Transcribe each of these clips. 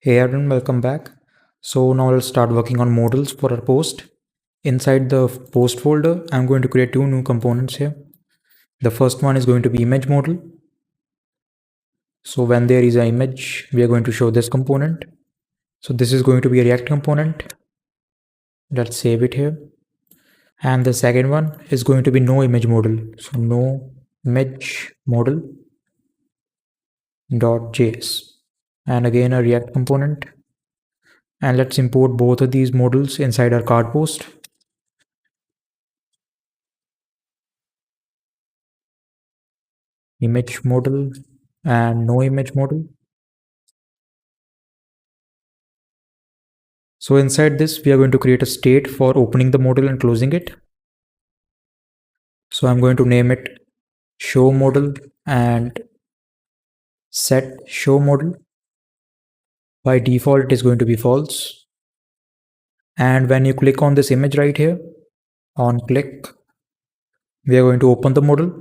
Hey everyone, welcome back. So now let's start working on modals for our post. Inside the post folder, I'm going to create two new components here. The first one is going to be image modal. So when there is an image, we are going to show this component. So this is going to be a React component. Let's save it here. And the second one is going to be no image modal. So no image modal.js. And again a React component. And let's import both of these modals inside our card post. Image modal and no image modal. So inside this, we are going to create a state for opening the modal and closing it. So I'm going to name it show modal and set show modal. By default, it is going to be false. And when you click on this image right here, on click, we are going to open the modal.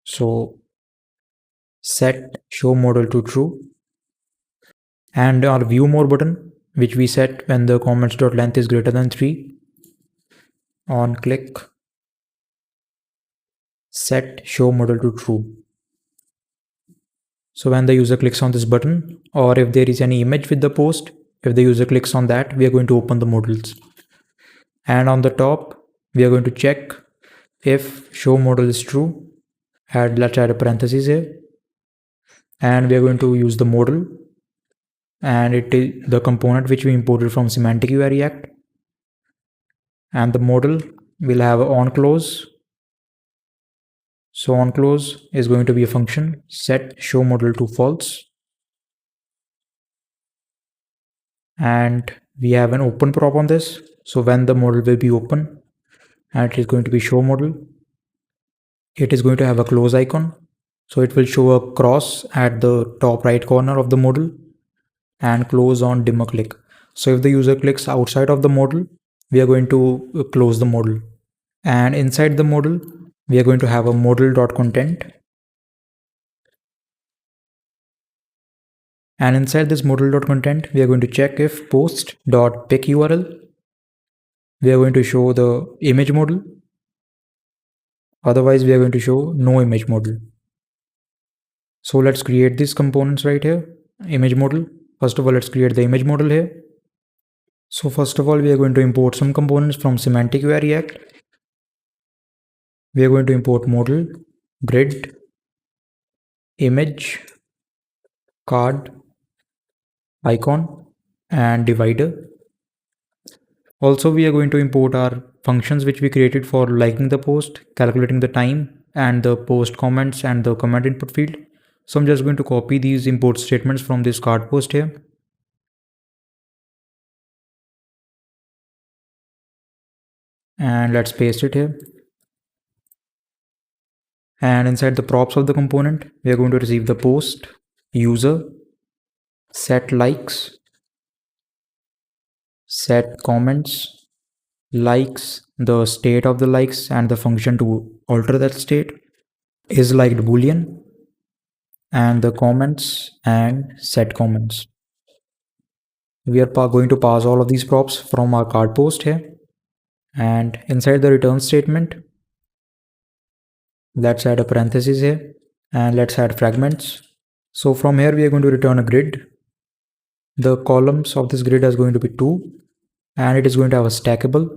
So set show modal to true. And our view more button, which we set when the comments.length is greater than 3, on click, set show modal to true. So when the user clicks on this button, or if there is any image with the post, if the user clicks on that, we are going to open the modals. And on the top, we are going to check if show modal is true. Let's add a parenthesis here. And we are going to use the modal. And it is the component which we imported from semantic UI React. And the modal will have an on clause. So on clause is going to be a function set show modal to false. And we have an open prop on this. So when the modal will be open and it is going to be show modal, it is going to have a close icon. So it will show a cross at the top right corner of the modal and close on dimmer click. So if the user clicks outside of the modal, we are going to close the modal. And inside the modal, we are going to have a modal.content. And inside this modal.content, we are going to check if post.pic URL, we are going to show the image modal. Otherwise, we are going to show no image modal. So let's create these components right here. Image modal. First of all, let's create the image modal here. So first of all, we are going to import some components from semantic UI React. We are going to import modal, grid, image, card, icon, and divider. Also, we are going to import our functions which we created for liking the post, calculating the time, and the post comments and the comment input field. So I'm just going to copy these import statements from this card post here. And let's paste it here. And inside the props of the component, we are going to receive the post, user, set likes, set comments, likes, the state of the likes and the function to alter that state, is liked boolean, and the comments and set comments. We are going to pass all of these props from our card post here. And inside the return statement, let's add a parenthesis here and let's add fragments. So from here, we are going to return a grid. The columns of this grid is going to be 2 and it is going to have a stackable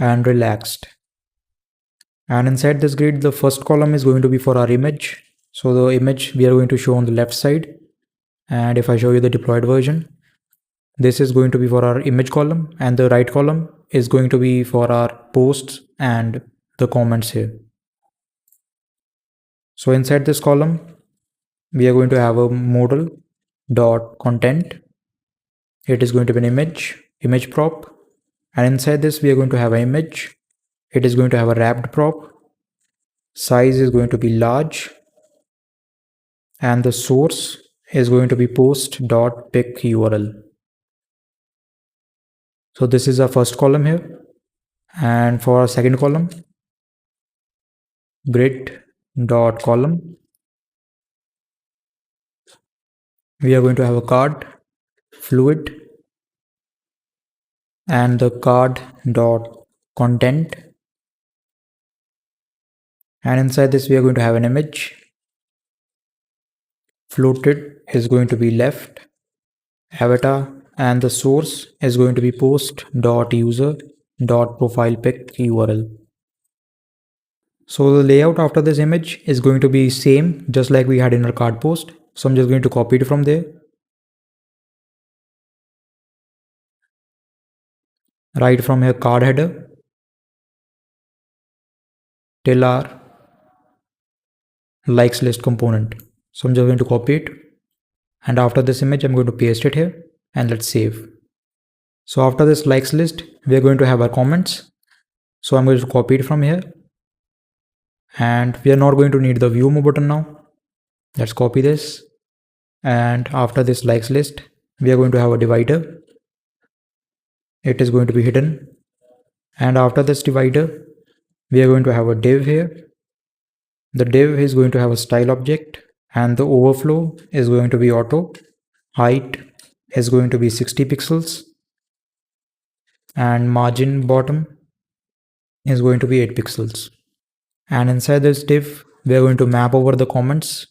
and relaxed. And inside this grid, the first column is going to be for our image. So the image we are going to show on the left side. And if I show you the deployed version, this is going to be for our image column and the right column is going to be for our posts and the comments here. So inside this column, we are going to have a modal.content. It is going to be an image prop. And inside this, we are going to have an image. It is going to have a wrapped prop. Size is going to be large. And the source is going to be post.pic URL. So this is our first column here. And for our second column, grid.column. we are going to have a card fluid and the card dot content, and inside this we are going to have an image. Floated is going to be left avatar, and the source is going to be post dot user dot profile pic URL. So the layout after this image is going to be same just like we had in our card post. So I'm just going to copy it from there. Right from here card header till our likes list component. So I'm just going to copy it, and after this image I'm going to paste it here, and let's save. So after this likes list we are going to have our comments. So I'm going to copy it from here, and we are not going to need the view more button now. Let's copy this, and after this likes list we are going to have a divider. It is going to be hidden, and after this divider we are going to have a div here. The div is going to have a style object, and the overflow is going to be auto. Height is going to be 60 pixels, and margin bottom is going to be 8 pixels. And inside this div we are going to map over the comments,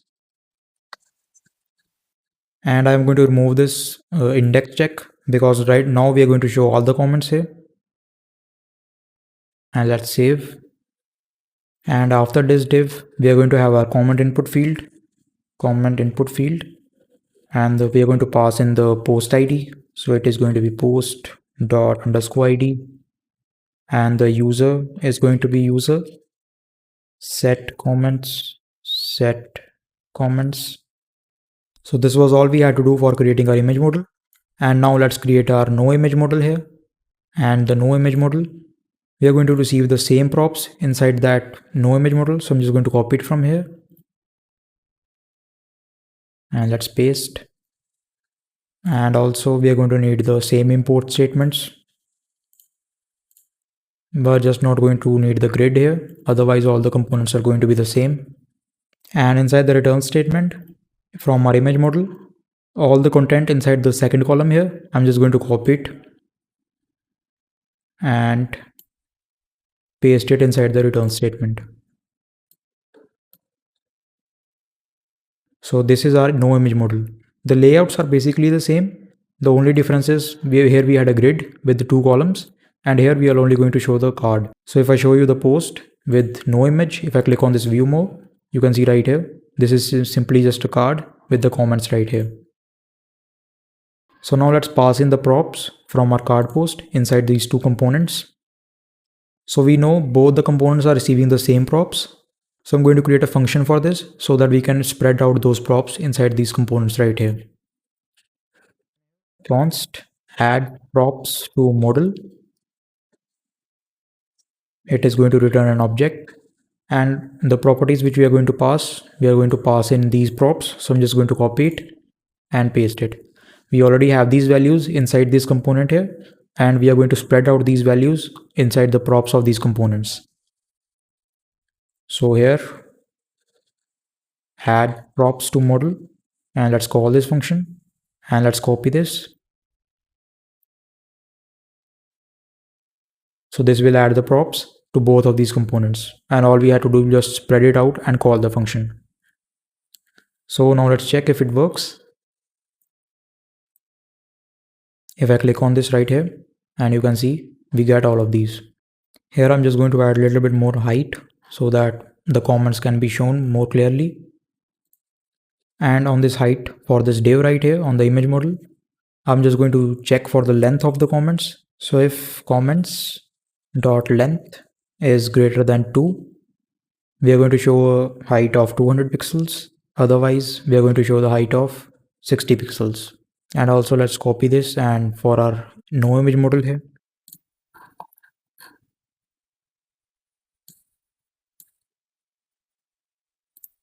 and I'm going to remove this index check because right now we are going to show all the comments here. And let's save. And after this div we are going to have our comment input field, and we are going to pass in the post ID. So it is going to be post dot underscore ID, and the user is going to be user set comments. So this was all we had to do for creating our image model. And now let's create our no image model here. And the no image model, we are going to receive the same props inside that no image model. So I'm just going to copy it from here, and let's paste. And also we are going to need the same import statements. We're just not going to need the grid here, otherwise all the components are going to be the same. And inside the return statement from our image model, all the content inside the second column here, I'm just going to copy it and paste it inside the return statement. So this is our no image model. The layouts are basically the same. The only difference is here we had a grid with the 2 columns, and here we are only going to show the card. So if I show you the post with no image, if I click on this view more, you can see right here, this is simply just a card with the comments right here. So now let's pass in the props from our card post inside these 2 components. So we know both the components are receiving the same props. So I'm going to create a function for this so that we can spread out those props inside these components right here. Const add props to model. It is going to return an object, and the properties which we are going to pass in these props. So I'm just going to copy it and paste it. We already have these values inside this component here, and we are going to spread out these values inside the props of these components. So here add props to model, and let's call this function, and let's copy this. So this will add the props to both of these components, and all we have to do is just spread it out and call the function. So now let's check if it works. If I click on this right here, and you can see we get all of these. Here I'm just going to add a little bit more height so that the comments can be shown more clearly. And on this height for this div right here on the image model, I'm just going to check for the length of the comments. So if comments dot length is greater than 2, we are going to show a height of 200 pixels. Otherwise we are going to show the height of 60 pixels. And also let's copy this, and for our no image model here,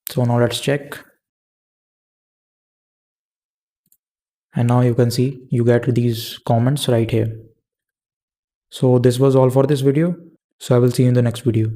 so now let's check, and now you can see you get these comments right here. So this was all for this video. So I will see you in the next video.